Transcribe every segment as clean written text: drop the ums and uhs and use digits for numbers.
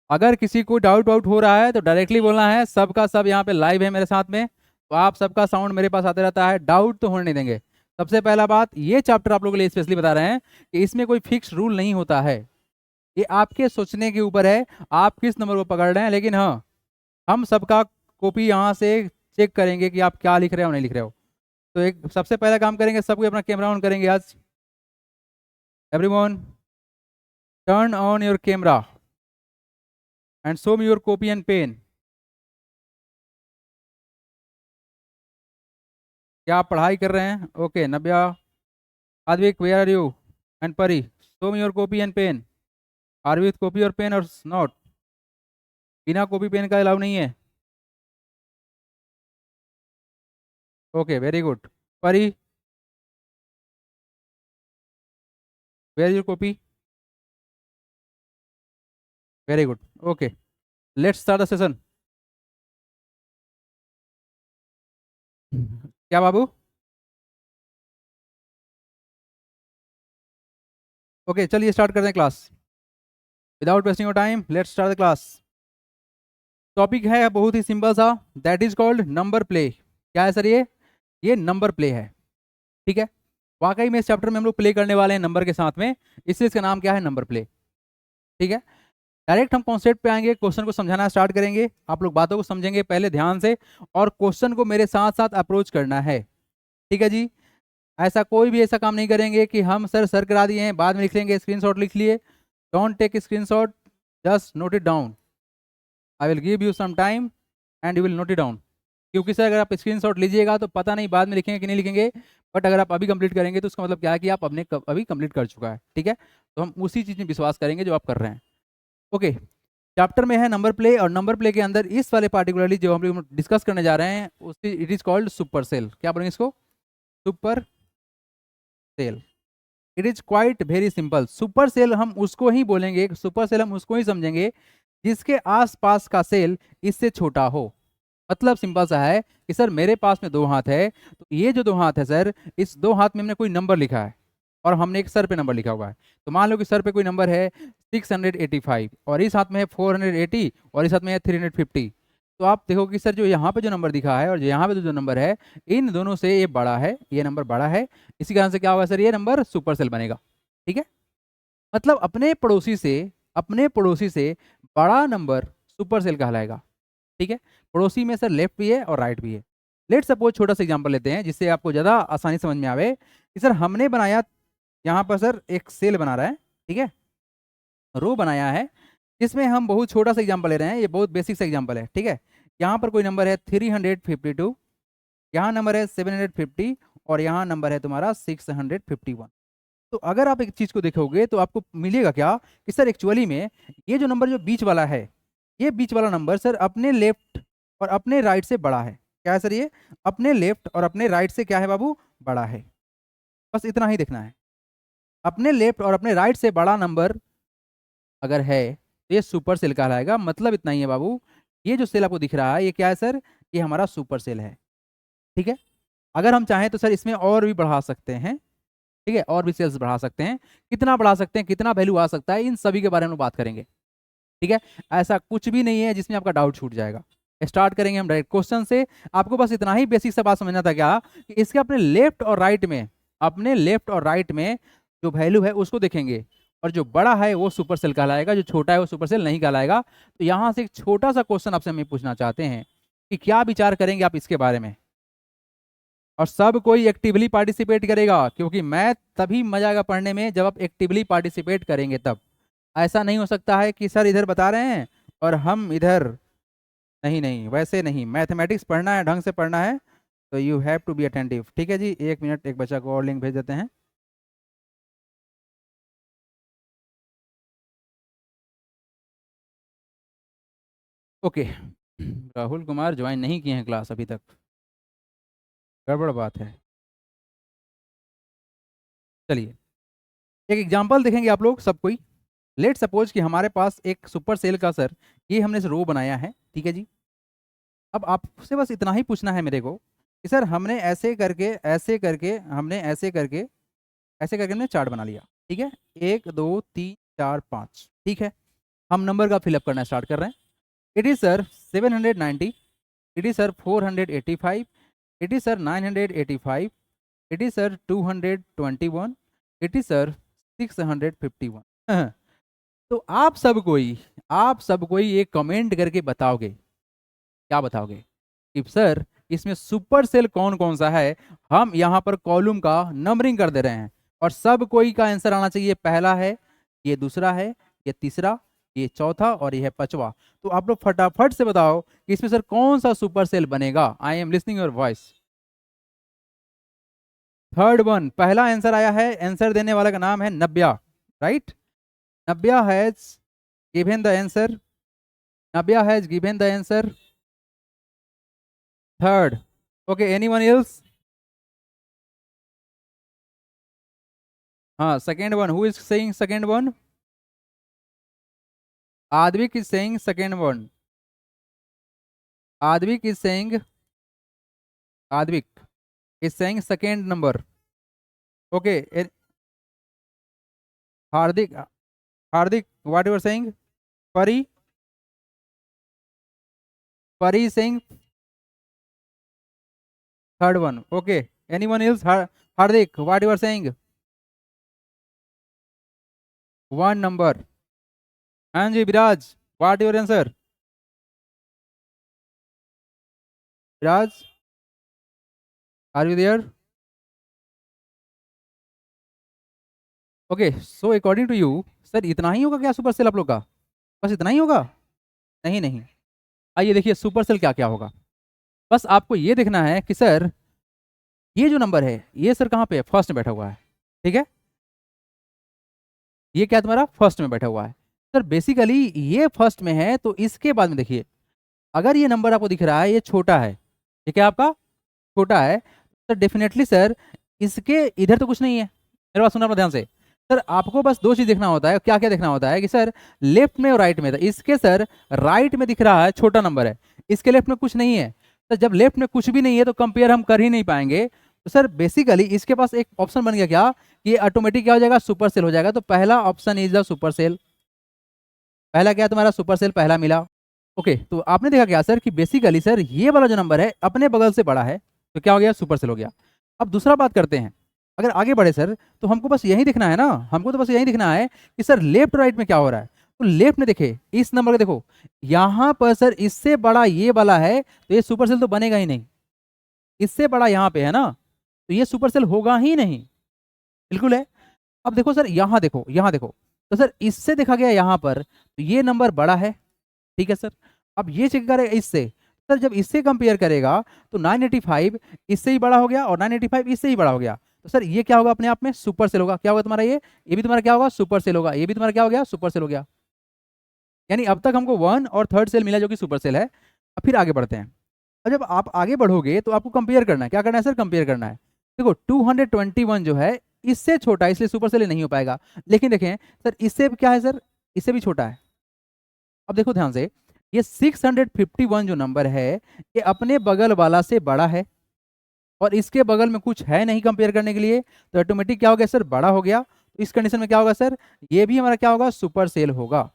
अगर किसी को डाउट वाउट हो रहा है तो डायरेक्टली बोलना है, सबका सब यहाँ पे लाइव है मेरे साथ में, तो आप सबका साउंड मेरे पास आते रहता है, डाउट तो होने नहीं देंगे। सबसे पहला बात, ये चैप्टर आप लोगों के लिए स्पेशली बता रहे हैं कि इसमें कोई फिक्स रूल नहीं होता है, ये आपके सोचने के ऊपर है, आप किस नंबर को पकड़ रहे हैं। लेकिन हाँ, हम सबका कॉपी यहाँ से चेक करेंगे कि आप क्या लिख रहे हो नहीं लिख रहे हो। तो एक सबसे पहला काम करेंगे, सबको अपना कैमरा ऑन करेंगे आज। Everyone turn on your camera and show me your copy and pen. क्या आप पढ़ाई कर रहे हैं? Okay, Navya, Advik, where are you? And Pari, show me your copy and pen. Are we with copy or pen or not? बिना copy pen का allow नहीं है। Okay, very good. Pari, where your copy? Very good. Okay, let's start the session. क्या बाबू? Okay, चलिए start करते हैं class. Without wasting your time, let's start the class. Topic है बहुत ही सिंपल सा, that is called number play. क्या है सर ये नंबर प्ले है, ठीक है। वाकई में इस चैप्टर में हम लोग प्ले करने वाले हैं नंबर के साथ में, इसलिए इसका नाम क्या है, नंबर प्ले, ठीक है। डायरेक्ट हम कॉन्सेप्ट पे आएंगे, क्वेश्चन को समझाना स्टार्ट करेंगे, आप लोग बातों को समझेंगे पहले ध्यान से, और क्वेश्चन को मेरे साथ साथ अप्रोच करना है, ठीक है जी। ऐसा कोई भी ऐसा काम नहीं करेंगे कि हम सर करा दिए हैं बाद में लिख लेंगे, स्क्रीनशॉट लिख लिए। Don't take screenshot, just note it down. I will give you some time and you will note it down. क्योंकि सर अगर आप स्क्रीनशॉट लीजिएगा तो पता नहीं बाद में लिखेंगे कि नहीं लिखेंगे, बट अगर आप अभी कंप्लीट करेंगे तो उसका मतलब क्या है कि आप अपने अभी कंप्लीट कर चुका है, ठीक है। तो हम उसी चीज़ में विश्वास करेंगे जो आप कर रहे हैं। ओके, चैप्टर में है नंबर प्ले, और नंबर प्ले के अंदर इस वाले पार्टिकुलरली जो हम लोग डिस्कस करने जा रहे हैं उसकी it is called super cell. क्या बोलेंगे इसको? Super cell. It is quite very simple. Super cell हम उसको ही बोलेंगे, सुपर सेल हम उसको ही समझेंगे जिसके आसपास का सेल इससे छोटा हो। मतलब सिंपल सा है कि सर मेरे पास में दो हाथ है, तो ये जो दो हाथ है सर, इस दो हाथ में हमने कोई नंबर लिखा है और हमने एक सर पे नंबर लिखा हुआ है। तो मान लो कि सर पे कोई नंबर है 685 और इस हाथ में है 480 और इस हाथ में है 350। तो आप देखो कि सर जो यहाँ पे जो नंबर दिखा है और जो यहाँ पे जो नंबर है, इन दोनों से ये बड़ा है, ये नंबर बड़ा है, इसी कारण से क्या होगा सर, ये नंबर सुपर सेल बनेगा, ठीक है। मतलब अपने पड़ोसी से बड़ा नंबर सुपर सेल कहलाएगा, ठीक है। पड़ोसी में सर लेफ्ट भी है और राइट भी है। लेट सपोज छोटा सा एग्जांपल लेते हैं जिससे आपको ज़्यादा आसानी समझ में आवे कि सर हमने बनाया यहाँ पर सर एक सेल बना रहा है, ठीक है, रो बनाया है, जिसमें हम बहुत छोटा सा एग्जांपल ले रहे हैं, ये बहुत बेसिक सा एग्जांपल है, ठीक है। यहाँ पर कोई नंबर है 352, यहाँ नंबर है 750 और यहाँ नंबर है तुम्हारा 651। तो अगर आप एक चीज को देखोगे तो आपको मिलेगा क्या कि सर एक्चुअली में ये जो नंबर जो बीच वाला है, ये बीच वाला नंबर सर अपने लेफ्ट और अपने राइट से बड़ा है। क्या है सर, ये अपने लेफ्ट और अपने राइट से क्या है बाबू, बड़ा है। बस इतना ही देखना है, अपने लेफ्ट और अपने राइट से बड़ा नंबर अगर है तो ये सुपर सेल कहलाएगा। मतलब इतना ही है बाबू, ये जो सेल आपको दिख रहा है ये क्या है सर, ये हमारा सुपर सेल है, ठीक है। अगर हम चाहें तो सर इसमें और भी बढ़ा सकते हैं, ठीक है, और भी सेल्स बढ़ा सकते हैं। कितना बढ़ा सकते हैं, कितना वैल्यू आ सकता है, इन सभी के बारे में बात करेंगे, ठीक है। ऐसा कुछ भी नहीं है जिसमें आपका डाउट छूट जाएगा। स्टार्ट करेंगे हम डायरेक्ट क्वेश्चन से। आपको बस इतना ही बेसिक सा बात समझना था क्या कि इसके अपने लेफ्ट और राइट में, अपने लेफ्ट और राइट में जो वैल्यू है उसको देखेंगे, और जो बड़ा है वो सुपर सेल कहलाएगा, जो छोटा है वो सुपर सेल नहीं कहलाएगा। तो यहां से एक छोटा सा क्वेश्चन आपसे हम पूछना चाहते हैं कि क्या विचार करेंगे आप इसके बारे में, और सब कोई एक्टिवली पार्टिसिपेट करेगा, क्योंकि मैथ तभी मजा आएगा पढ़ने में जब आप एक्टिवली पार्टिसिपेट करेंगे तब। ऐसा नहीं हो सकता है कि सर इधर बता रहे हैं और हम इधर, नहीं नहीं, वैसे नहीं, मैथमेटिक्स पढ़ना है, ढंग से पढ़ना है, तो you have to be attentive, ठीक है जी। एक मिनट, एक बच्चा को और लिंक भेज देते हैं। ओके, राहुल कुमार ज्वाइन नहीं किए हैं क्लास अभी तक, गड़बड़ बात है। चलिए एक एग्जांपल देखेंगे आप लोग सब कोई। लेट सपोज कि हमारे पास एक सुपर सेल का सर, ये हमने रो बनाया है, ठीक है जी। अब आपसे बस इतना ही पूछना है मेरे को कि सर हमने ऐसे करके ऐसे करके हमने ऐसे करके हमने चार्ट बना लिया, ठीक है, 1 2 3 4 5, ठीक है। हम नंबर का फिलअप करना स्टार्ट कर रहे हैं। It is sir 790, it is sir 485, it is sir 985, it is sir 221, it is sir 651। तो आप सब कोई एक कमेंट करके बताओगे, क्या बताओगे कि सर इसमें सुपर सेल कौन कौन सा है। हम यहाँ पर कॉलम का नंबरिंग कर दे रहे हैं और सब कोई का आंसर आना चाहिए। पहला है, ये दूसरा है, ये तीसरा, ये चौथा और ये है पांचवा। तो आप लोग फटाफट से बताओ कि इसमें सर कौन सा सुपर सेल बनेगा। I am listening your voice. Third one, पहला आंसर आया है। आंसर देने वाले का नाम है Nabya, right. Nabya has given the answer, Nabya has given the answer third. Okay, anyone else? हाँ, second one, who is saying second one? Advik is saying second one. Advik is saying second number. Okay. Hardik, what you are saying? Pari is saying third one. Okay. Anyone else? Hardik, what you are saying? One number. Anji Biraj, what your answer? Biraj, are you there? Okay, so according to you, sir इतना ही होगा क्या super cell आप लोग का? बस इतना ही होगा? नहीं नहीं, आइए देखिए सुपर सेल क्या क्या होगा। बस आपको ये देखना है कि सर ये जो नंबर है ये सर कहाँ पे है? फर्स्ट में बैठा हुआ है, ठीक है। ये क्या तुम्हारा फर्स्ट में बैठा हुआ है सर। बेसिकली ये फर्स्ट में है तो इसके बाद में देखिए, अगर ये नंबर आपको दिख रहा है ये छोटा है, ठीक है, आपका छोटा है, तो डेफिनेटली सर इसके इधर तो कुछ नहीं है। मेरे बात सुनना ध्यान से। सर आपको बस दो चीज देखना होता है। क्या क्या देखना होता है कि सर लेफ्ट में और राइट में था। इसके सर राइट में दिख रहा है छोटा नंबर है, इसके लेफ्ट में कुछ नहीं है। तो जब लेफ्ट में कुछ भी नहीं है तो कंपेयर हम कर ही नहीं पाएंगे। तो सर बेसिकली इसके पास एक ऑप्शन बन गया क्या कि ये ऑटोमेटिक क्या हो जाएगा? सुपर सेल हो जाएगा। तो पहला option is the super cell. पहला क्या तुम्हारा? सुपर सेल पहला मिला। ओके, तो आपने देखा क्या सर कि बेसिकली सर ये वाला जो नंबर है अपने बगल से बड़ा है तो क्या हो गया? सुपर सेल हो गया। अब दूसरा बात करते हैं, अगर आगे बढ़े सर तो हमको बस यही दिखना है ना, हमको तो बस यही दिखना है कि सर लेफ्ट राइट में क्या हो रहा है। तो लेफ्ट में देखे इस नंबर को देखो, यहां पर सर इससे बड़ा ये वाला है तो ये सुपर सेल तो बनेगा ही नहीं। इससे बड़ा यहाँ पे है ना, तो ये सुपर सेल होगा ही नहीं, बिल्कुल है। अब देखो सर यहाँ देखो, यहाँ देखो, तो सर इससे देखा गया यहाँ पर तो ये नंबर बड़ा है, ठीक है सर। अब ये चेक करेगा इससे, सर जब इससे कंपेयर करेगा तो 985 इससे ही बड़ा हो गया और 985 इससे ही बड़ा हो गया। तो सर ये क्या होगा? अपने आप में सुपर सेल होगा। क्या होगा तुम्हारा? ये भी तुम्हारा क्या होगा? सुपर सेल होगा। ये भी तुम्हारा क्या हो गया? सुपर सेल हो गया। यानी अब तक हमको वन और थर्ड सेल मिला जो कि सुपर सेल है। अब फिर आगे बढ़ते हैं। और जब आप आगे बढ़ोगे तो आपको कंपेयर करना है। क्या करना है सर? कंपेयर करना है। देखो 221 जो है इससे छोटा है इसलिए सुपर सेल नहीं हो पाएगा। लेकिन देखें सर इससे क्या है सर? इससे भी छोटा है। अब देखो ध्यान से, ये 651 जो नंबर है ये अपने बगल वाला से बड़ा है और इसके बगल में कुछ है नहीं कंपेयर करने के लिए, तो ऑटोमेटिक क्या हो गया सर? बड़ा हो गया। तो इस कंडीशन में क्या होगा सर? ये भी हमारा क्या होगा? सुपर सेल होगा।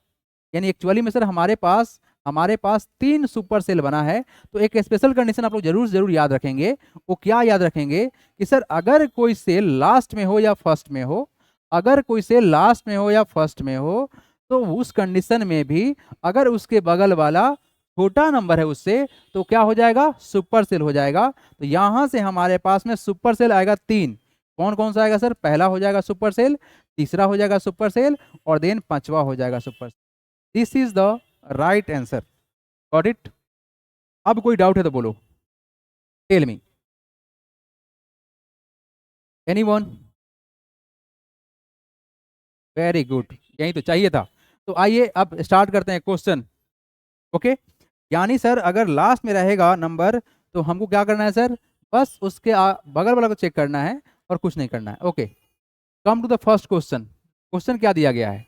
यानी एक्चुअली में सर हमारे पास 3 सुपर सेल बना है। तो एक स्पेशल कंडीशन आप लोग जरूर याद रखेंगे। वो क्या याद रखेंगे कि सर अगर कोई सेल लास्ट में हो या फर्स्ट में हो, अगर कोई सेल लास्ट में हो या फर्स्ट में हो, तो उस कंडीशन में भी अगर उसके बगल वाला छोटा नंबर है उससे तो क्या हो जाएगा? सुपर सेल हो जाएगा। तो यहां से हमारे पास में सुपर सेल आएगा 3। कौन कौन सा आएगा सर? पहला हो जाएगा सुपर सेल, तीसरा हो जाएगा सुपर सेल और देन पांचवा हो जाएगा super cell. This is the right answer. Got it? अब कोई डाउट है तो बोलो, tell me, anyone? Very good, यही तो चाहिए था। तो आइए अब स्टार्ट करते हैं क्वेश्चन। ओके, यानी सर अगर लास्ट में रहेगा नंबर तो हमको क्या करना है सर? बस उसके बगल वाला को चेक करना है और कुछ नहीं करना है। Okay, come to the first question. Question क्या दिया गया है?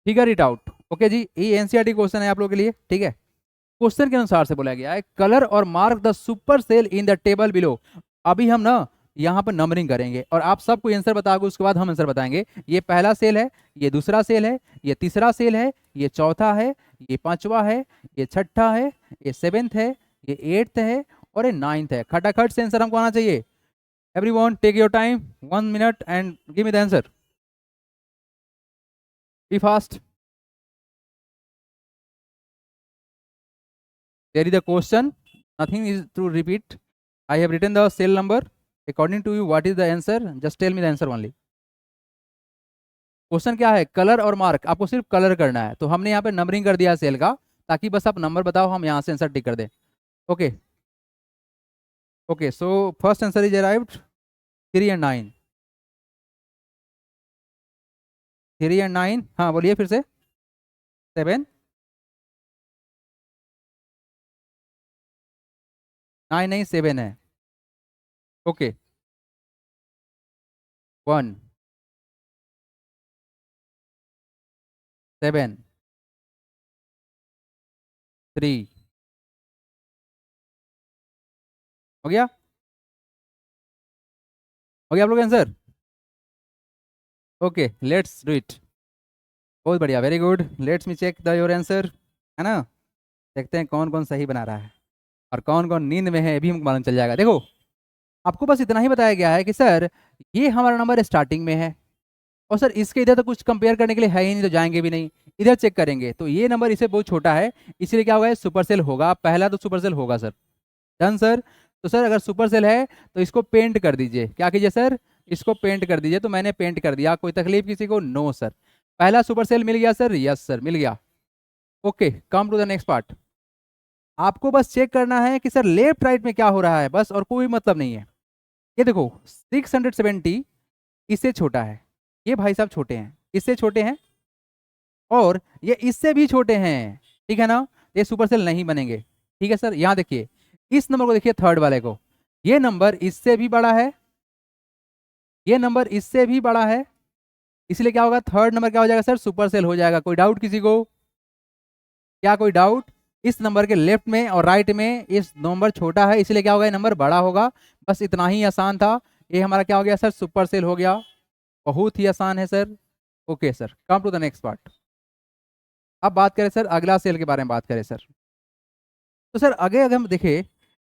Figure it out. Okay ji, ये एनसीईआरटी क्वेश्चन है आप लोगों के लिए, ठीक है। क्वेश्चन के अनुसार से बोला गया है कलर और mark the super cell in the table below. अभी हम ना यहाँ पर नंबरिंग करेंगे और आप सबको आंसर बताओगे, उसके बाद हम आंसर बताएंगे। ये पहला सेल है, ये दूसरा सेल है, ये तीसरा सेल है, ये चौथा है, ये पांचवा है, ये छठा है, ये सेवेंथ है, ये एट्थ है और ये नाइन्थ है। खटाखट से आंसर हमको आना चाहिए। Everyone take your time, 1 minute and give me the answer. Be fast. There is a question, nothing is to repeat. I have written the cell number. According to you, what is the answer? Just tell me the answer only. Question क्या है? Colour और mark. आपको सिर्फ colour करना है, तो हमने यहाँ पे नंबरिंग कर दिया सेल का, ताकि बस आप नंबर बताओ, हम यहाँ से आंसर टिक कर दें। Okay okay, so first answer is arrived 3 and 9। 3 and 9, हाँ बोलिए फिर से। 7 9 नहीं 7 है। ओके 1 7 3 हो गया? हो गया आप लोग answer? Okay let's do it. बहुत बढ़िया, very good. Let's me check the your answer, है ना? देखते हैं कौन कौन सही बना रहा है और कौन कौन नींद में है, ये भी हमको मालूम चल जाएगा। देखो, आपको बस इतना ही बताया गया है कि सर ये हमारा नंबर स्टार्टिंग में है, और सर इसके इधर तो कुछ कंपेयर करने के लिए है ही नहीं, तो जाएंगे भी नहीं। इधर चेक करेंगे तो ये नंबर इससे बहुत छोटा है, इसलिए क्या होगा? सुपर सेल होगा, पहला तो सुपर सेल होगा सर। Done sir. तो सर अगर सुपर सेल है तो इसको पेंट कर दीजिए। क्या कीजिए सर? इसको पेंट कर दीजिए। तो मैंने पेंट कर दिया, कोई तकलीफ किसी को? No sir. पहला सुपर सेल मिल गया सर? यस सर मिल गया। Okay come to the next part. आपको बस चेक करना है कि सर लेफ्ट राइट में क्या हो रहा है, बस, और कोई मतलब नहीं है। ये देखो 670 इससे छोटा है, ये भाई साहब छोटे हैं, इससे छोटे हैं, और ये इससे भी छोटे हैं, ठीक है ना? ये सुपर सेल नहीं बनेंगे। ठीक है सर, यहाँ देखिए इस नंबर को, देखिए थर्ड वाले को, ये नंबर इससे भी बड़ा है, ये नंबर इससे भी बड़ा है, इसलिए क्या होगा? थर्ड नंबर क्या हो जाएगा सर? सुपर सेल हो जाएगा। कोई डाउट किसी को? क्या कोई डाउट? इस नंबर के लेफ्ट में और राइट में इस नंबर छोटा है, इसलिए क्या होगा? ये नंबर बड़ा होगा। बस इतना ही आसान था। ये हमारा क्या हो गया सर? सुपर सेल हो गया। बहुत ही आसान है sir. Okay sir, come to the next part. अब बात करें सर अगला सेल के बारे में बात करें सर। तो सर आगे अगर हम देखें,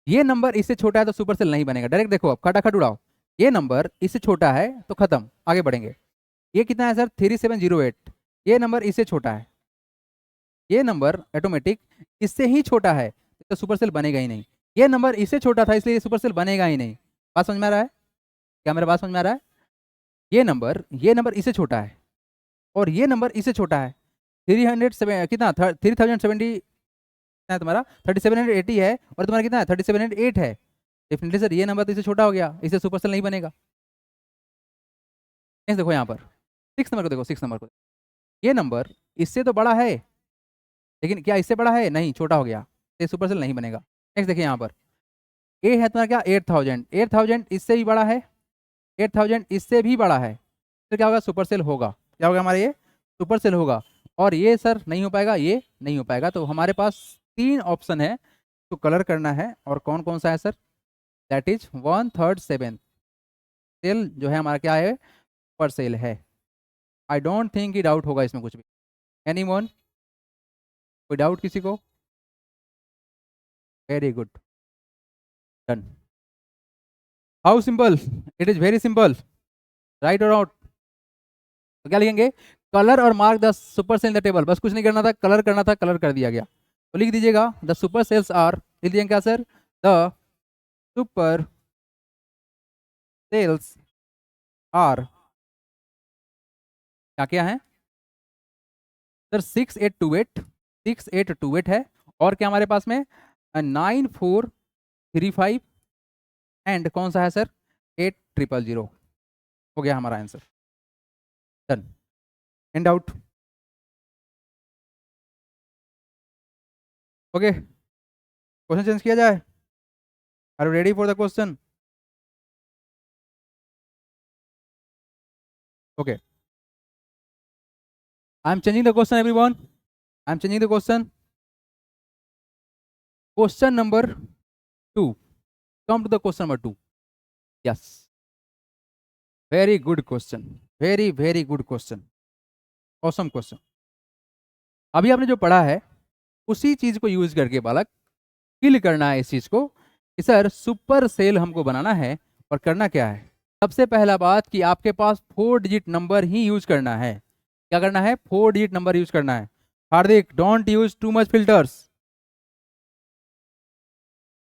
ये नंबर इससे छोटा है तो सुपर सेल नहीं बनेगा। डायरेक्ट देखो, अब खटाखट उड़ाओ। ये नंबर इससे छोटा है तो खत्म, आगे बढ़ेंगे। ये कितना है सर? 3708। ये नंबर इससे छोटा है, ये नंबर ऑटोमेटिक इससे ही छोटा है, तो सुपर सेल बनेगा ही नहीं। ये नंबर इससे छोटा था, इसलिए सुपर सेल बनेगा ही नहीं। बात समझ में आ रहा है? क्या मेरा बात समझ में आ रहा है? ये नंबर इससे छोटा है, और ये नंबर इससे छोटा है। 300 कितना? 3070 कितना है तुम्हारा? 3780 है, और तुम्हारा कितना है? 3708 है। डेफिनेटली सर ये नंबर तो इससे छोटा हो गया, इससे सुपर सेल नहीं बनेगा। नेक्स्ट देखो यहाँ पर 6 नंबर को देखो, 6 नंबर को। ये नंबर इससे तो बड़ा है, लेकिन क्या इससे बड़ा है? नहीं, छोटा हो गया, ये सुपर सेल नहीं बनेगा। नेक्स्ट देखिए यहाँ पर, ए है तुम्हारा क्या? 8000। 8000 इससे भी बड़ा है, 8000 इससे भी बड़ा है, तो क्या होगा? सुपर सेल होगा। क्या होगा हमारा? ये सुपर सेल होगा। और ये सर नहीं हो पाएगा, ये नहीं हो पाएगा। तो हमारे पास 3 ऑप्शन है तो कलर करना है, और कौन कौन सा है sir? That is 1 3rd 7th cell जो है हमारा क्या है? सुपर सेल है। आई डोंट थिंक कि डाउट होगा इसमें कुछ भी। एनीवन? कोई डाउट किसी को? Very good, done. How simple? It is very simple, right और आउट। तो क्या लिखेंगे? कलर और mark the super cell in the table. बस कुछ नहीं करना था, कलर करना था, कलर कर दिया गया। तो लिख दीजिएगा द सुपर सेल्स आर, लिख दीजिएगा क्या sir? The super cells are क्या क्या है सर? 6828, 6828 है, और क्या हमारे पास में? 9435, एंड कौन सा है सर? 8000। हो गया हमारा answer, done. And out. Okay, question change किया जाए? Are you ready for the question? Okay, I am changing the question everyone, I am changing the question. Question number 2, come to the question number 2। Yes, very good question, very very good question, awesome question. अभी आपने जो पढ़ा है उसी चीज को use करके बालक फिल करना है इस चीज को कि सर सुपर सेल हमको बनाना है। और करना क्या है, सबसे पहला बात कि आपके पास 4 डिजिट नंबर ही यूज करना है। क्या करना है, 4 डिजिट नंबर यूज करना है। Hardik, don't use too much filters,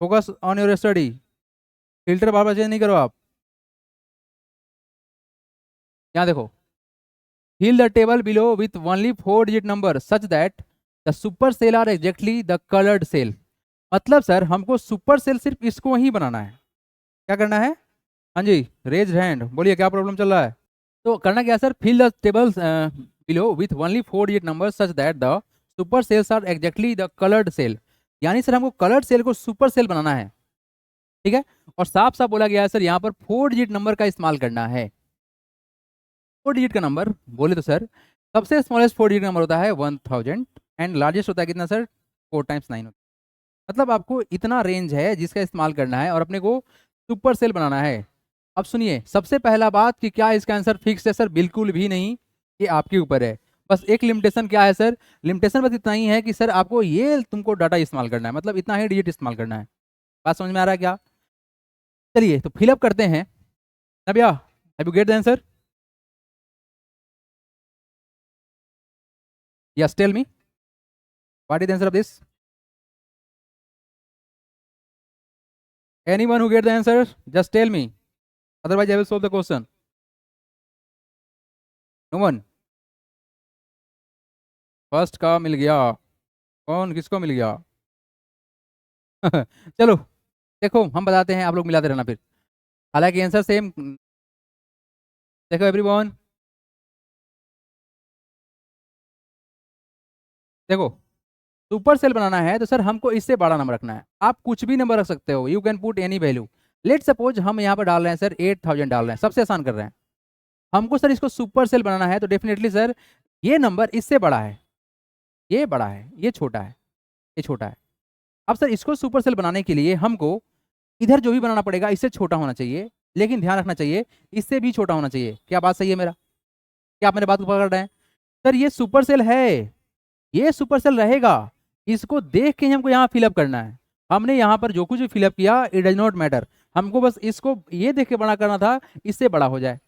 focus on your study. Filter बार बार चेंज नहीं करो आप। यहाँ देखो, fill the table below with only 4 digit number such that the super cell are exactly the colored cell। मतलब सर हमको सुपर सेल सिर्फ इसको ही बनाना है। क्या करना है, हाँ जी, रेज हैंड, बोलिए क्या प्रॉब्लम चल रहा है। तो करना क्या sir, fill the tables below with only 4 digit number such that the super cells are exactly the coloured cell. यानी सर हमको कलर्ड सेल को सुपर सेल बनाना है, ठीक है। और साफ साफ बोला गया है सर यहाँ पर 4 डिजिट नंबर का इस्तेमाल करना है। 4 डिजिट का नंबर बोले तो सर सबसे स्मॉलेस्ट 4 डिजिट नंबर होता है 1000 एंड लार्जेस्ट होता है कितना सर, 4 × 9 होता है। मतलब आपको इतना रेंज है जिसका इस्तेमाल करना है और अपने को सुपर सेल बनाना है। अब सुनिए, सबसे पहला बात कि क्या इसका आंसर फिक्स है सर, बिल्कुल भी नहीं, ये आपके ऊपर है। बस एक लिमिटेशन क्या है सर, लिमिटेशन बस इतना ही है कि सर आपको ये तुमको डाटा इस्तेमाल करना है, मतलब इतना ही डिजिट इस्तेमाल करना है। बात समझ में आ रहा है क्या। चलिए तो फिलअप करते हैं। Nabiya, have you get the answer? Yes, tell me what is the answer of this. Anyone who get the answer, just tell me. Otherwise, I will solve the question. No one. First का मिल गया, कौन किसको मिल गया? चलो देखो, हम बताते हैं, आप लोग मिलाते रहना फिर। हालांकि आंसर सेम। देखो एवरीवन, देखो सुपर सेल बनाना है तो सर हमको इससे बड़ा नंबर रखना है। आप कुछ भी नंबर रख सकते हो, you can put any value. Let suppose हम यहाँ पर डाल रहे हैं सर 8000 डाल रहे हैं, सबसे आसान कर रहे हैं। हमको सर इसको सुपर सेल बनाना है तो डेफिनेटली सर ये नंबर इससे बड़ा है, ये बड़ा है, ये छोटा है, ये छोटा है। अब सर इसको सुपर सेल बनाने के लिए हमको इधर जो भी बनाना पड़ेगा इससे छोटा होना चाहिए, लेकिन ध्यान रखना चाहिए इससे भी छोटा होना चाहिए। क्या बात सही है मेरा, क्या आप मेरे बात को पकड़ रहे हैं? सर ये सुपर सेल है, ये सुपर सेल रहेगा, इसको देख के ही हमको यहाँ फिलअप करना है। हमने यहाँ पर जो कुछ भी फिलअप किया इट डज नॉट मैटर, हमको बस इसको ये देख के बड़ा करना था, इससे बड़ा हो जाए।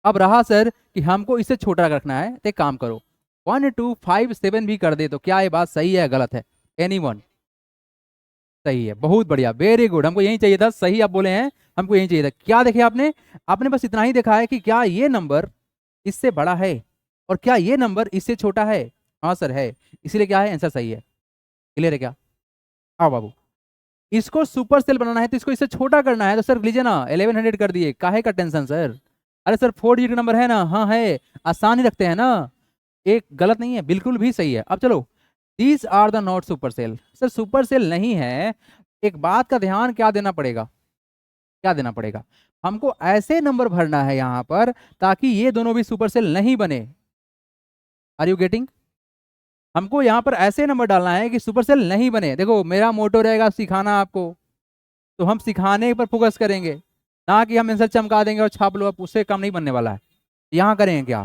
अब रहा सर कि हमको इससे छोटा रखना है, तो एक काम करो 1 2 5 7 भी कर दे तो क्या ये बात सही है गलत है? एनीवन? सही है, बहुत बढ़िया, वेरी गुड, हमको यही चाहिए था, सही आप बोले हैं, हमको यही चाहिए था। क्या देखे आपने, आपने बस इतना ही देखा है कि क्या ये नंबर इससे बड़ा है और क्या ये नंबर इससे छोटा है। हाँ सर है, इसीलिए क्या है, आंसर सही है। क्लियर है क्या? हाँ बाबू, इसको सुपर सेल बनाना है तो इसको इससे छोटा करना है, तो सर लीजिए ना 1100 कर दिए, काहे का टेंशन सर। अरे सर 4 डिजिट नंबर है ना, हाँ है, आसान ही रखते हैं ना, एक गलत नहीं है, बिल्कुल भी सही है। अब चलो, these are the not super cell, sir super cell नहीं है। एक बात का ध्यान क्या देना पड़ेगा, क्या देना पड़ेगा, हमको ऐसे नंबर भरना है यहाँ पर ताकि ये दोनों भी सुपर सेल नहीं बने। Are you getting? हमको यहाँ पर ऐसे नंबर डालना है कि सुपर सेल नहीं बने। देखो मेरा मोटो रहेगा सिखाना आपको, तो हम सिखाने पर फोकस करेंगे, ना कि हम आंसर चमका देंगे और छाप लो, अब उससे कम नहीं बनने वाला है। यहाँ करेंगे क्या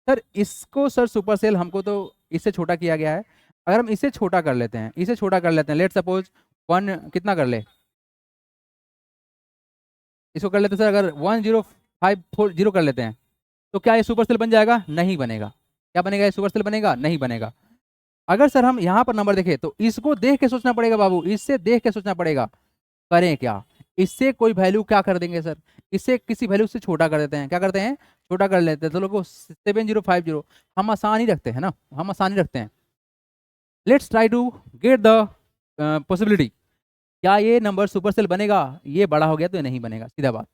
सर, इसको सर सुपर सेल हमको तो इससे छोटा किया गया है। अगर हम इसे छोटा कर लेते हैं, इसे छोटा कर लेते हैं, लेट सपोज 1 कितना कर ले, इसको कर लेते हैं सर, अगर 10540 कर लेते हैं, तो क्या ये सुपर सेल बन जाएगा? नहीं बनेगा। क्या बनेगा, ये सुपर सेल बनेगा? नहीं बनेगा। अगर सर हम यहाँ पर नंबर देखें तो इसको देख के सोचना पड़ेगा बाबू, इससे देख के सोचना पड़ेगा। करें क्या, इससे कोई वैल्यू क्या कर देंगे सर, इससे किसी वैल्यू से छोटा कर देते हैं। क्या करते हैं, छोटा कर लेते हैं, तो लोगों 7050, हम आसान ही रखते हैं ना, हम आसान ही रखते हैं। Let's try to get the possibility. क्या ये नंबर सुपर सेल बनेगा? ये बड़ा हो गया तो ये नहीं बनेगा, सीधा बात।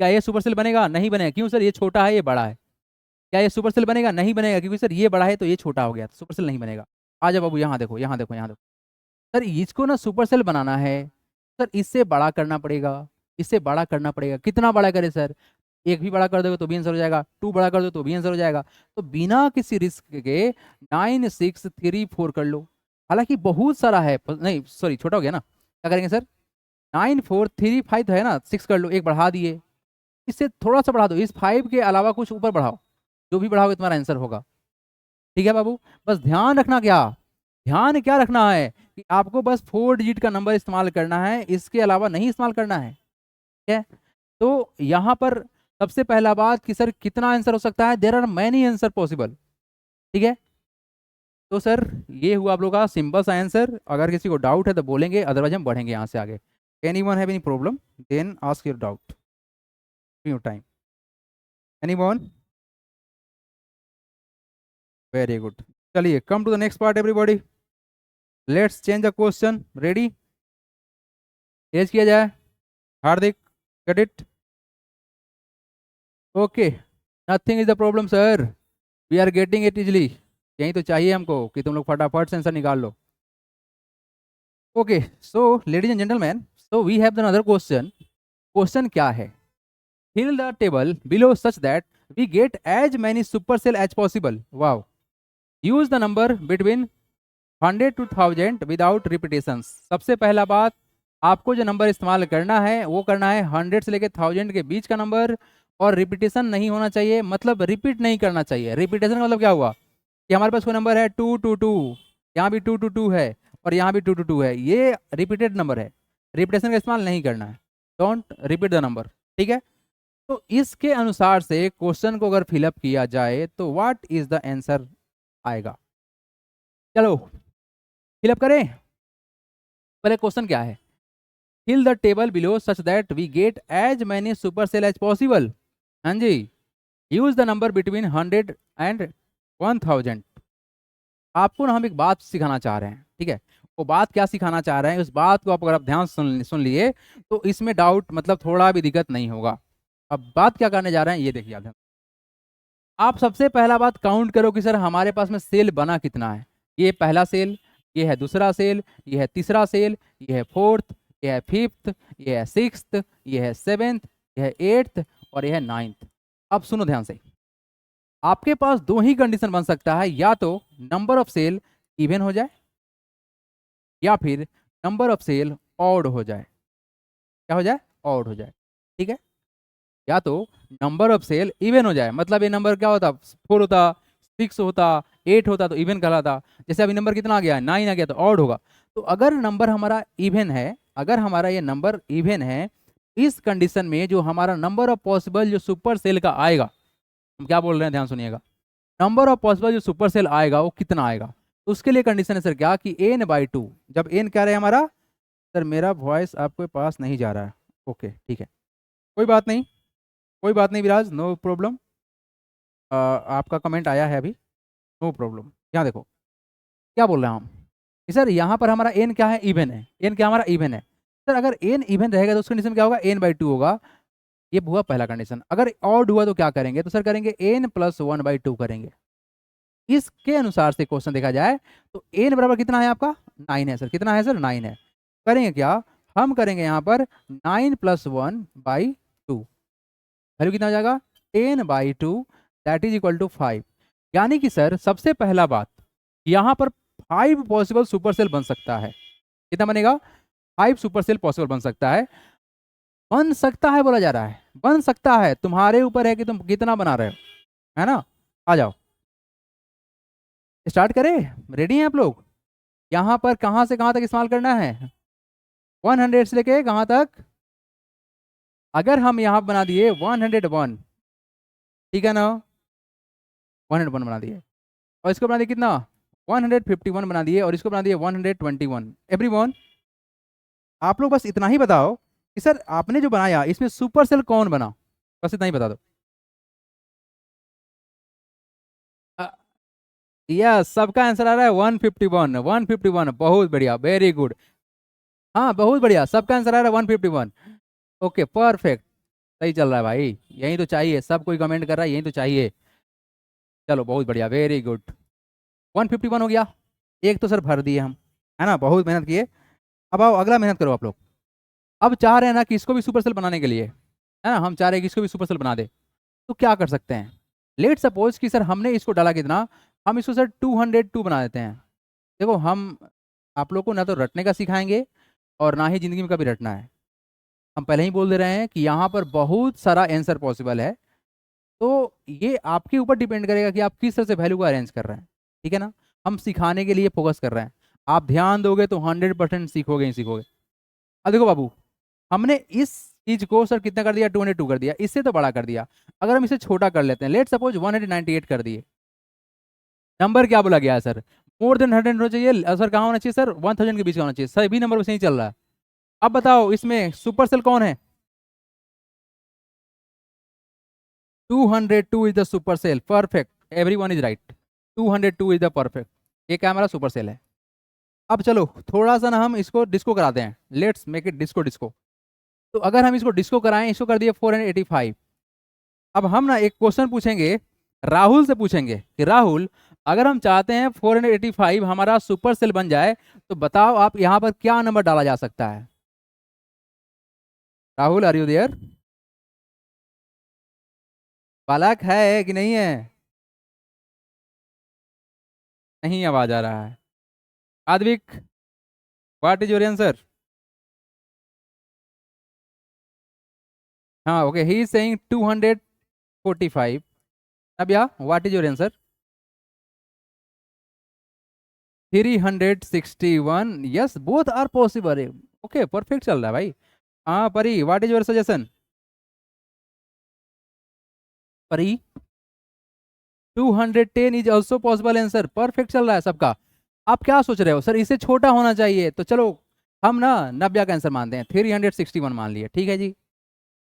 क्या ये सुपर सेल बनेगा? नहीं बनेगा। क्यों सर, ये छोटा है ये बड़ा है। क्या ये सुपर सेल बनेगा? नहीं बनेगा, क्योंकि सर ये बड़ा है तो ये छोटा हो गया, तो सुपर सेल नहीं बनेगा। आ जाओ बाबू, यहाँ देखो, यहाँ देखो, यहाँ देखो। सर इसको ना सुपर सेल बनाना है, सर इससे बड़ा करना पड़ेगा, इससे बड़ा करना पड़ेगा। कितना बड़ा करे सर, एक भी बड़ा कर दोगे तो भी आंसर हो जाएगा, 2 बड़ा कर दो तो भी आंसर हो जाएगा। तो बिना किसी रिस्क के 9634 कर लो। हालांकि बहुत सारा है, नहीं सॉरी छोटा हो गया ना, क्या करेंगे सर, 9435 तो है ना, 6 कर लो, एक बढ़ा दिए। इससे थोड़ा सा बढ़ा दो, इस 5 के अलावा कुछ ऊपर बढ़ाओ, जो भी बढ़ाओगे तुम्हारा आंसर होगा। ठीक है बाबू, बस ध्यान रखना, क्या ध्यान क्या रखना है कि आपको बस 4 डिजिट का नंबर इस्तेमाल करना है, इसके अलावा नहीं इस्तेमाल करना है। ठीक है, तो यहाँ पर सबसे पहला बात कि सर कितना आंसर हो सकता है, there are many answer possible. ठीक है, तो सर ये हुआ आप लोग का सिंपल सा आंसर। अगर किसी को डाउट है तो बोलेंगे, अदरवाइज हम बढ़ेंगे यहाँ से आगे। Anyone have any problem then ask your doubt your time. Anyone? Very good. चलिए come to the next part everybody, let's change the question. Ready? एज किया जाए। Hardik, get it? Okay, nothing is the problem sir, we are getting it easily. यही तो चाहिए हमको कि तुम लोग फटाफट से आंसर निकाल लो। Okay, so ladies and gentleman, so we have another question. Question क्या है? Fill the table below such that we get as many super cell as possible. Wow. Use the number between 100 to 1000 without repetition. सबसे पहला बात, आपको जो number इस्तेमाल करना है वो करना है 100 से लेकर 1000 के बीच का नंबर, और रिपीटेशन नहीं होना चाहिए, मतलब रिपीट नहीं करना चाहिए। रिपीटेशन का मतलब क्या हुआ कि हमारे पास कोई नंबर है 222, यहाँ भी 222 है और यहाँ भी 222 है, ये रिपीटेड नंबर है, रिपीटेशन का इस्तेमाल नहीं करना है। Don't repeat the number. ठीक है, तो इसके अनुसार से क्वेश्चन को अगर फिलअप किया जाए तो व्हाट इज द आंसर आएगा। चलो फिलअप करें। पहले क्वेश्चन क्या है? Fill the table below such that we get as many super cell as possible. हाँ जी, use the number between 100 and 1000। आपको ना हम एक बात सिखाना चाह रहे हैं, ठीक है? वो बात क्या सिखाना चाह रहे हैं, उस बात को आप अगर आप ध्यान सुन लिए तो इसमें डाउट मतलब थोड़ा भी दिक्कत नहीं होगा। अब बात क्या करने जा रहे हैं ये देखिए आप सबसे पहला बात काउंट करो कि सर हमारे पास में सेल बना कितना है। ये पहला सेल, ये है दूसरा सेल, ये है तीसरा सेल, ये है फोर्थ, ये है फिफ्थ, ये है सिक्स्थ, ये है सेवेंथ, ये है एट्थ और ये है नाइन्थ। अब सुनो ध्यान से, आपके पास दो ही कंडीशन बन सकता है, या तो नंबर ऑफ सेल इवन हो जाए या फिर नंबर ऑफ सेल ऑड हो जाए। क्या हो जाए? ऑड हो जाए। ठीक है, या तो नंबर ऑफ सेल इवन हो जाए, मतलब ये नंबर क्या होता, 4 होता, 6 होता, 8 होता तो इवन कहलाता। जैसे अभी नंबर कितना आ गया, 9 आ गया तो ऑड होगा। तो अगर नंबर हमारा इवन है, अगर हमारा ये नंबर इवन है, इस कंडीशन में जो हमारा नंबर ऑफ पॉसिबल जो सुपर सेल का आएगा, हम क्या बोल रहे हैं ध्यान सुनिएगा, नंबर ऑफ पॉसिबल जो सुपर सेल आएगा वो कितना आएगा। तो उसके लिए कंडीशन है सर क्या कि n/2। जब n क्या रहे हमारा, सर मेरा वॉइस आपके पास नहीं जा रहा है। ओके ठीक है, कोई बात नहीं, कोई बात नहीं विराज, नो प्रॉब्लम। आपका कमेंट आया है अभी, नो प्रॉब्लम। यहाँ देखो क्या बोल रहे हैं हम कि सर यहाँ पर हमारा n क्या है, इवन है। n क्या हमारा इवन है। सर अगर n इवन रहेगा तो उस कंडीशन क्या होगा, n/2 होगा। ये हुआ पहला कंडीशन। अगर ऑड हुआ तो क्या करेंगे, तो सर करेंगे n+1/2 करेंगे। इसके अनुसार से क्वेश्चन देखा जाए तो n बराबर कितना है आपका, 9 है। सर कितना है सर, 9 है। करेंगे क्या, हम करेंगे यहाँ पर 9+1/2, वैल्यू कितना हो जाएगा 10/2, दैट इज इक्वल टू 5। यानी कि सर सबसे पहला बात, यहाँ पर 5 पॉसिबल सुपर सेल बन सकता है। कितना बनेगा, 5 सुपर सेल पॉसिबल बन सकता है। बन सकता है बोला जा रहा है, बन सकता है, तुम्हारे ऊपर है कि तुम कितना बना रहे हो, है ना। आ जाओ स्टार्ट करें, रेडी हैं आप लोग? यहाँ पर कहाँ से कहाँ तक इस्तेमाल करना है, 100 से लेके कहाँ तक। अगर हम यहाँ बना दिए 101, ठीक है ना, 101 बना दिए, और इसको बना दिए कितना 151 बना दिए, और इसको बना दिए 121। एवरीवन आप लोग बस इतना ही बताओ कि सर आपने जो बनाया इसमें सुपर सेल कौन बना, बस इतना ही बता दो। यस, सबका आंसर आ रहा है 151, 151, बहुत बढ़िया, वेरी गुड। हाँ बहुत बढ़िया, सबका आंसर आ रहा है 151। ओके परफेक्ट, सही चल रहा है भाई, यही तो चाहिए, सब कोई कमेंट कर रहा है, यही तो चाहिए। चलो बहुत बढ़िया, वेरी गुड। 151 हो गया, एक तो सर भर दिए हम, है ना, बहुत मेहनत किए। अब आओ अगला मेहनत करो आप लोग। अब चाह रहे हैं ना कि इसको भी सुपर सेल बनाने के लिए, है ना, हम चाह रहे हैं कि इसको भी सुपर सेल बना दे, तो क्या कर सकते हैं। लेट सपोज कि सर हमने इसको डाला कितना, हम इसको सर 202 बना देते हैं। देखो हम आप लोग को ना तो रटने का सिखाएंगे और ना ही जिंदगी में कभी रटना है। हम पहले ही बोल दे रहे हैं कि यहाँ पर बहुत सारा आंसर पॉसिबल है, तो ये आपके ऊपर डिपेंड करेगा कि आप किस तरह से वैल्यू को अरेंज कर रहे हैं, ठीक है ना। हम सिखाने के लिए फोकस कर रहे हैं, आप ध्यान दोगे तो 100% सीखोगे ही सीखोगे। अब देखो बाबू, हमने इस चीज को सर कितना कर दिया, 202 कर दिया, इससे तो बड़ा कर दिया। अगर हम इसे छोटा कर लेते हैं, लेट सपोज 198 कर दिए, नंबर क्या बोला गया है सर, मोर देन 100 होना चाहिए, सर कहाँ होना चाहिए सर, 1000 के बीच का होना चाहिए, सभी नंबर वैसे ही चल रहा है। अब बताओ इसमें सुपर सेल कौन है, 202 is the super cell, perfect, everyone is right, 202 is the perfect, ये क्या हमारा सुपर सेल है। अब चलो थोड़ा सा ना हम इसको डिस्को कराते हैं, let's make it disco disco. तो अगर हम इसको डिस्को कराएं, इसको कर दिए 485। अब हम ना एक क्वेश्चन पूछेंगे, राहुल से पूछेंगे कि राहुल, अगर हम चाहते हैं 485 हमारा सुपर सेल बन जाए, तो बताओ आप यहाँ पर क्या नंबर डाला जा सकता है। Rahul, are you there? बालक है कि नहीं है? नहीं आवाज आ रहा है। Advik, what is your answer? हाँ ओके, ही इज सेइंग 245। अब या what is your answer? 361। Yes, both are possible. Okay perfect चल रहा है भाई। हाँ परी, व्हाट इज योर सजेशन? परी, 210 is also possible answer, perfect चल रहा है सबका। आप क्या सोच रहे हो सर, इसे छोटा होना चाहिए, तो चलो हम ना 90 का आंसर मानते हैं, 361 मान लिए, ठीक है जी।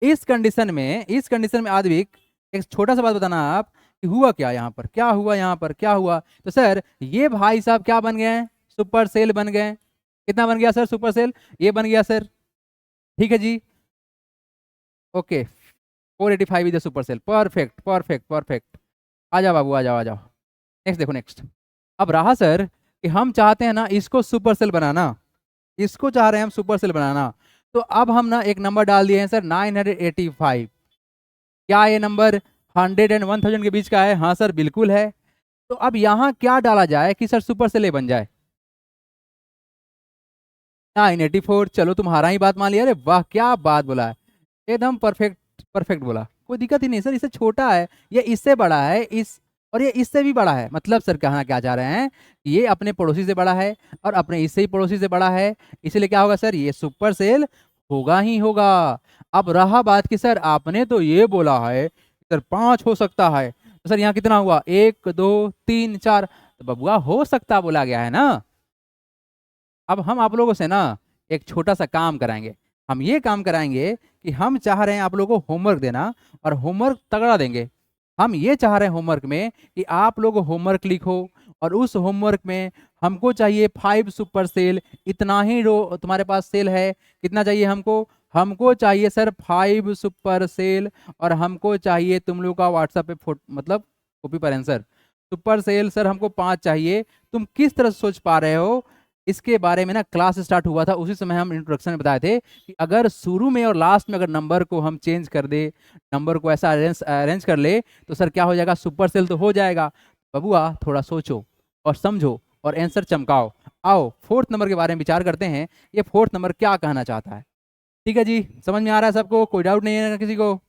इस कंडीशन में आद्विक, एक छोटा सा बात बताना आप कि हुआ क्या यहाँ पर, क्या हुआ यहाँ पर, क्या हुआ। तो सर ये भाई साहब क्या बन गए हैं, सुपर सेल बन गए। कितना बन गया सर सुपर सेल, ये बन गया सर, ठीक है जी। Okay, 485 is the super cell, perfect perfect perfect. आ जाओ बाबू, आ जाओ आ जाओ। नेक्स्ट देखो, नेक्स्ट। अब रहा सर कि हम चाहते हैं ना इसको सुपर सेल बनाना, इसको चाह रहे हैं हम सुपर सेल बनाना। तो अब हम ना एक नंबर डाल दिए हैं सर 985। क्या ये नंबर 100 एंड 1000 के बीच का है? हाँ सर बिल्कुल है। तो अब यहाँ क्या डाला जाए कि सर सुपर सेल बन जाए? 984। चलो तुम्हारा ही बात मान लिया, अरे वाह क्या बात बोला है, एकदम परफेक्ट परफेक्ट बोला, कोई दिक्कत ही नहीं सर, इससे छोटा है, ये इससे बड़ा है, इस और ये इससे भी बड़ा है। मतलब सर कहना क्या चाह रहे हैं, ये अपने पड़ोसी से बड़ा है और अपने इससे ही पड़ोसी से बड़ा है, इसलिए क्या होगा सर, ये सुपर सेल होगा ही होगा। अब रहा बात कि सर आपने तो ये बोला है सर 5 हो सकता है, तो सर यहाँ कितना हुआ, 1 2 3 4, तो बबुआ हो सकता बोला गया है ना। अब हम आप लोगों से ना एक छोटा सा काम कराएंगे। हम ये काम कराएंगे कि हम चाह रहे हैं आप लोगों को होमवर्क देना, और होमवर्क तगड़ा देंगे। हम ये चाह रहे हैं होमवर्क में कि आप लोग होमवर्क लिखो, और उस होमवर्क में हमको चाहिए 5 सुपर सेल। इतना ही रो तुम्हारे पास सेल है, कितना चाहिए हमको, हमको चाहिए सर 5 सुपर सेल। और हमको चाहिए तुम लोग का व्हाट्सएप पे फोटो, मतलब कॉपी पर आंसर। सुपर सेल सर हमको 5 चाहिए। तुम किस तरह से सोच पा रहे हो, इसके बारे में ना क्लास स्टार्ट हुआ था, उसी समय हम इंट्रोडक्शन में बताए थे कि अगर शुरू में और लास्ट में अगर नंबर को हम चेंज कर दे, नंबर को ऐसा अरेंज कर ले, तो सर क्या हो जाएगा, सुपर सेल तो हो जाएगा। बबुआ थोड़ा सोचो और समझो और आंसर चमकाओ। आओ फोर्थ नंबर के बारे में विचार करते हैं, ये फोर्थ नंबर क्या कहना चाहता है। ठीक है जी, समझ में आ रहा है सबको, कोई डाउट नहीं है ना किसी को?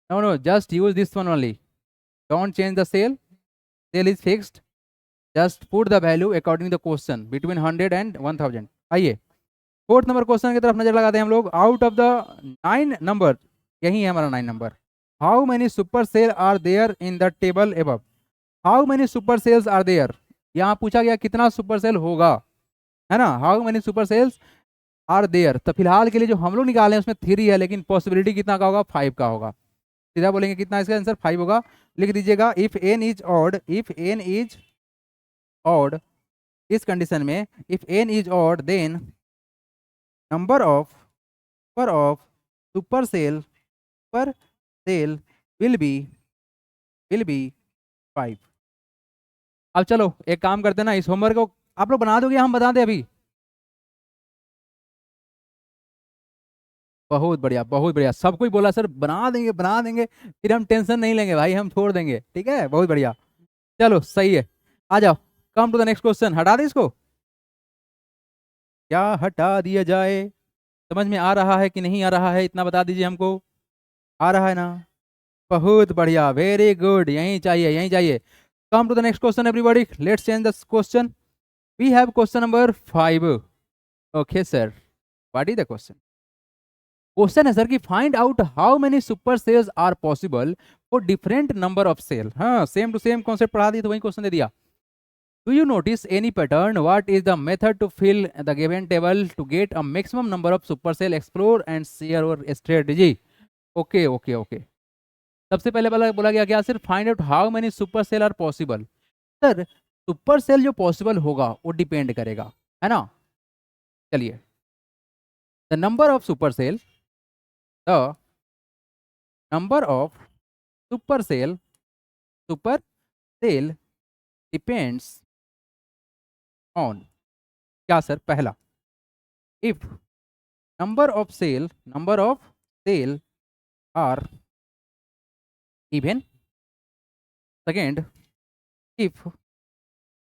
No no, just use this one only, don't change the cell, cell is fixed. Just put the value according the question between 100 and 1000। आइए फोर्थ नंबर क्वेश्चन की तरफ नजर लगाते हैं हम लोग। आउट ऑफ द 9 नंबर, यही है हमारा 9 number, how many super cell are there in the table above. How many super cells are there, यहाँ पूछा गया कितना सुपर सेल होगा, है ना। How many super cells are there, तो फिलहाल के लिए जो हम लोग निकाले हैं उसमें 3 है, लेकिन पॉसिबिलिटी कितना का होगा, 5 का होगा। सीधा बोलेंगे कितना, इसका आंसर 5 होगा। लिख दीजिएगा, if n is odd, if n is odd, इस कंडीशन में if n is odd then number of super cell पर सेल विल बी 5। अब चलो एक काम करते हैं ना, इस होमवर्क को आप लोग बना दोगे, हम बता दें अभी? बहुत बढ़िया बहुत बढ़िया, सब कोई बोला सर बना देंगे बना देंगे, फिर हम टेंशन नहीं लेंगे भाई, हम छोड़ देंगे, ठीक है, बहुत बढ़िया। चलो सही है, आ जाओ। Come to the next question. हटा दे इसको, क्या हटा दिया जाए? समझ में आ रहा है कि नहीं आ रहा है, इतना बता दीजिए हमको। आ रहा है ना? बहुत बढ़िया, वेरी गुड, यही चाहिए यही चाहिए। Come to the next question everybody, let's change the question. We have question number 5। Okay sir, what is the question? Question है सर कि find out how many super cells are possible for different number of cell. हाँ, same to same concept पढ़ा दी तो वही question दे दिया। Do you notice any pattern? What is the method to fill the given table to get a maximum number of supercell? Explore and share your strategy. Okay, okay, okay. सबसे पहले बोला गया क्या sir? Find out how many super cell are possible. Sir super cell जो possible होगा वो depend करेगा, है ना? चलिए, the number of super cell, the number of super cell depends on क्या सर? पहला, if number of cell are even. Second, if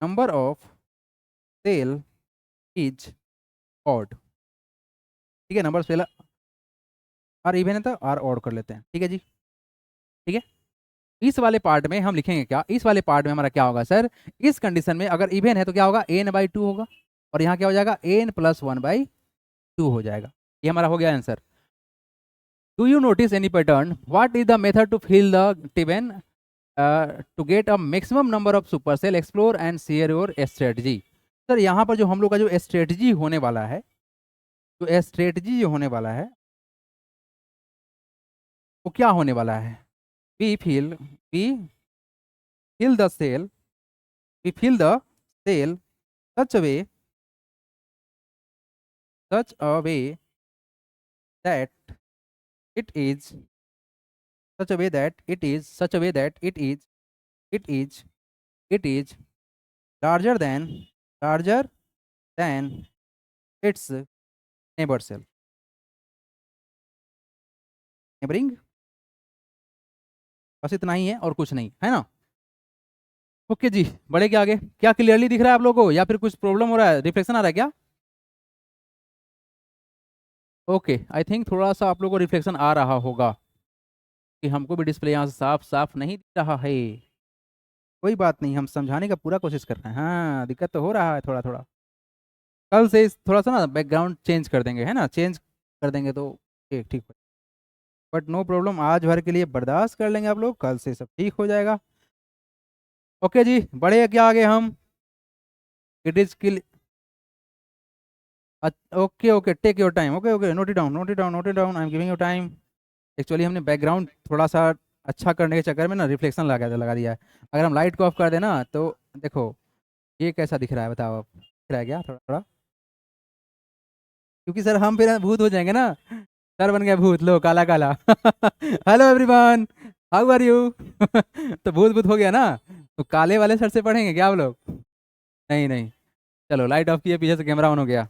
number of cell is odd. ठीक है, नंबर सेल आर इवन है तो आर ऑड कर लेते हैं, ठीक है जी, ठीक है। इस वाले पार्ट में हम लिखेंगे क्या? इस वाले पार्ट में हमारा क्या होगा सर? इस कंडीशन में अगर इवन है तो क्या होगा? n/2 होगा, और यहाँ क्या हो जाएगा? n+1/2 हो जाएगा। ये हमारा हो गया answer. Do you notice any pattern? What is the method to fill the table to get a maximum number of supercell? Explore and share your strategy. Sir यहाँ पर जो हम लोग का जो स्ट्रेटजी होने वाला है, वो क्या होने वाला है? We fill the cell such a way that it is larger than its neighbor cell. Neighbouring, बस इतना ही है और कुछ नहीं, है ना? ओके जी, बढ़े क्या आगे? क्या क्लियरली दिख रहा है आप लोगों को, या फिर कुछ प्रॉब्लम हो रहा है? रिफ्लेक्शन आ रहा है क्या? ओके, आई थिंक थोड़ा सा आप लोगों को रिफ्लेक्शन आ रहा होगा कि हमको भी डिस्प्ले यहाँ से साफ साफ नहीं दिख रहा है। कोई बात नहीं, हम समझाने का पूरा कोशिश कर रहे हैं। हाँ, दिक्कत तो हो रहा है थोड़ा थोड़ा। कल से थोड़ा सा ना बैकग्राउंड चेंज कर देंगे, है ना? चेंज कर देंगे तो ठीक ठीक, बट नो प्रॉब्लम, आज भर के लिए बर्दाश्त कर लेंगे आप लोग, कल से सब ठीक हो जाएगा। ओके जी, बढ़े क्या आगे हम? It is kill. Okay okay, take your time. Okay okay, note it down, I am giving you time. Actually हमने बैकग्राउंड थोड़ा सा अच्छा करने के चक्कर में ना रिफ्लेक्शन लगा दिया है। अगर हम लाइट को ऑफ कर देना तो देखो ये कैसा दिख रहा है, बताओ आप, दिख रहा है क्या थोड़ा थोड़ा? क्योंकि सर हम फिर भूत हो जाएंगे ना, सर बन गया भूत, लो काला काला। Hello everyone, how are you? तो भूत भूत हो गया ना, तो काले वाले सर से पढ़ेंगे क्या आप लोग? नहीं नहीं, चलो लाइट ऑफ किए, पीछे से कैमरा ऑन हो गया,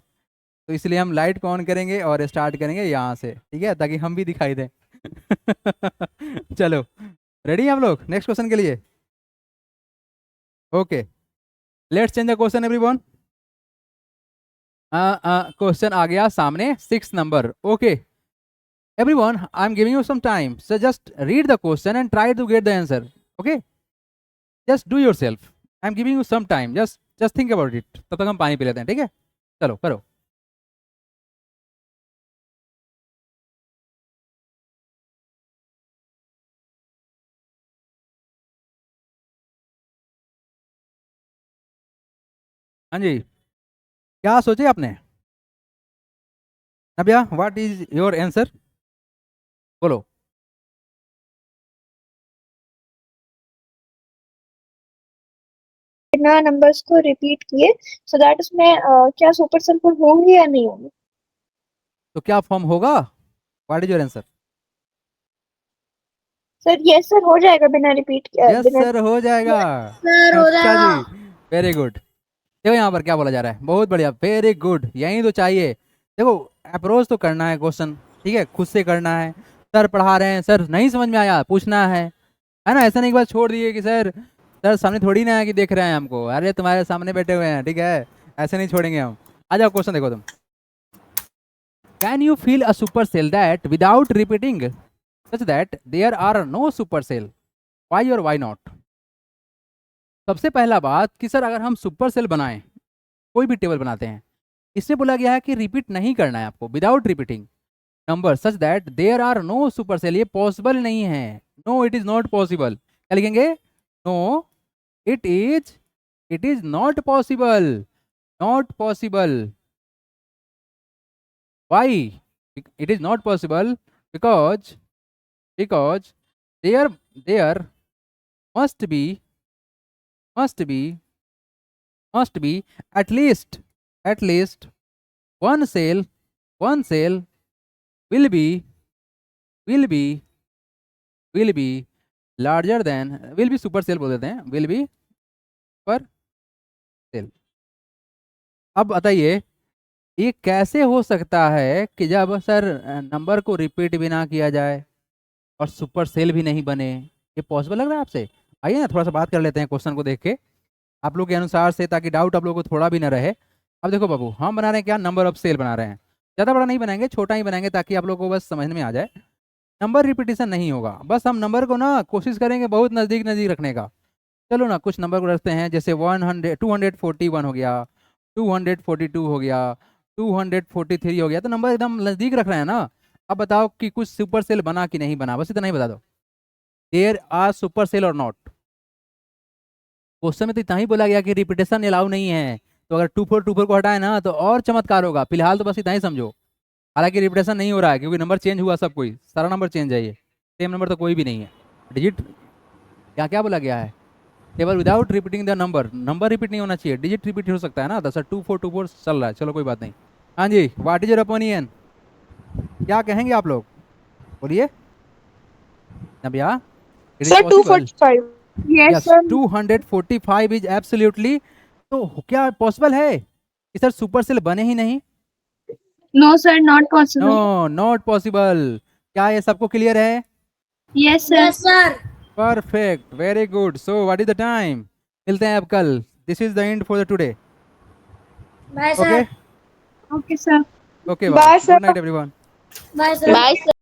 तो इसलिए हम लाइट को ऑन करेंगे और स्टार्ट करेंगे यहाँ से, ठीक है, ताकि हम भी दिखाई दें। चलो, रेडी हैं आप लोग नेक्स्ट क्वेश्चन के लिए? Okay, let's change the question everyone. Question आ गया सामने 6 number. Okay everyone, I am giving you some time, so just read the question and try to get the answer. Okay, just do yourself, I am giving you some time, just think about it. तब तक हम पानी P लेते हैं, ठीक है? चलो करो। हाँ जी, क्या सोचे आपने? नबिया, व्हाट इज योर आंसर? बोलो। बिना नंबर्स को रिपीट किए, सो दैट उसमें क्या सुपर सिंपल होंगे या नहीं होंगे? तो क्या फॉर्म होगा? What is your answer? Sir yes sir, हो जाएगा बिना रिपीट किए। यस सर, हो जाएगा। सर हो अच्छा जाएगा जी, वेरी गुड। देखो यहाँ पर क्या बोला जा रहा है, बहुत बढ़िया, वेरी गुड, यही तो चाहिए। देखो अप्रोच तो करना है क्वेश्चन, ठीक है, खुद से करना है। सर पढ़ा रहे हैं, सर नहीं समझ में आया, पूछना है ना? ऐसा नहीं एक बार छोड़ दिए कि सर सर सामने थोड़ी ना है कि देख रहे हैं हमको, अरे तुम्हारे सामने बैठे हुए हैं, ठीक है, ऐसे नहीं छोड़ेंगे हम। आ जाओ क्वेश्चन देखो तुम। Can you fill a super cell that without repeating such that there are no super cell, why और व्हाई नॉट? सबसे पहला बात कि सर अगर हम सुपर सेल बनाएं, कोई भी टेबल बनाते हैं, इसमें बोला गया है कि रिपीट नहीं करना है आपको, without repeating number such that there are no super cell, ये पॉसिबल नहीं है। No it is not possible, क्या लिखेंगे? No it is not possible, not possible. Why it is not possible? Because there must be must be must be at least one cell will be will be will be larger than, will be super cell बोल देते हैं, will be per cell। अब बताइए ये कैसे हो सकता है कि जब सर नंबर को रिपीट भी ना किया जाए और सुपर सेल भी नहीं बने, ये पॉसिबल लग रहा है आपसे? आइए ना थोड़ा सा बात कर लेते हैं क्वेश्चन को देख के आप लोग के अनुसार से, ताकि डाउट आप लोगों को थोड़ा भी ना रहे। अब देखो बाबू, हम बना रहे हैं क्या, नंबर ऑफ सेल बना रहे हैं, ज़्यादा बड़ा नहीं बनाएंगे, छोटा ही बनाएंगे ताकि आप लोगों को बस समझ में आ जाए। नंबर रिपीटिशन नहीं होगा, बस हम नंबर को ना कोशिश करेंगे बहुत नज़दीक नज़दीक रखने का। चलो ना कुछ नंबर को रखते हैं, जैसे 241 हो गया, 242 हो गया, 243 हो गया, तो नंबर एकदम नज़दीक रख रहे हैं ना। अब बताओ कि कुछ सुपर सेल बना कि नहीं बना, बस इतना ही बता दो, देयर आर सुपर सेल और नॉट। क्वेश्चन में तो इतना ही बोला गया कि रिपीटेशन अलाउ नहीं है, तो अगर 2424 को हटाए ना तो और चमत्कार होगा, फिलहाल तो बस इतना ही समझो। हालांकि रिपीटेशन नहीं हो रहा है क्योंकि नंबर चेंज हुआ, सब कोई सारा नंबर चेंज है, ये सेम नंबर तो कोई भी नहीं है। डिजिट क्या क्या बोला गया है, table without repeating the number, number repeat नहीं होना चाहिए, डिजिट रिपीट हो सकता है ना, तो सर 2424 चल रहा है, चलो कोई बात नहीं। हाँ जी, व्हाट इज योर ओपिनियन, क्या कहेंगे आप लोग, बोलिए ना भैया। It is Sir, possible, 245. Yes, yes sir. 245 is absolutely. तो क्या पॉसिबल है कि सर सुपर सेल बने ही नहीं? No, sir, not no possible. Not possible. क्या ये सबको क्लियर है? Yes, sir. Yes, sir. Perfect, very good. So what is the time, मिलते हैं अब कल, this is the end for the today. Bye, okay sir. Okay, sir. Okay, Bye, sir. Good night everyone. Bye, sir. Bye, sir.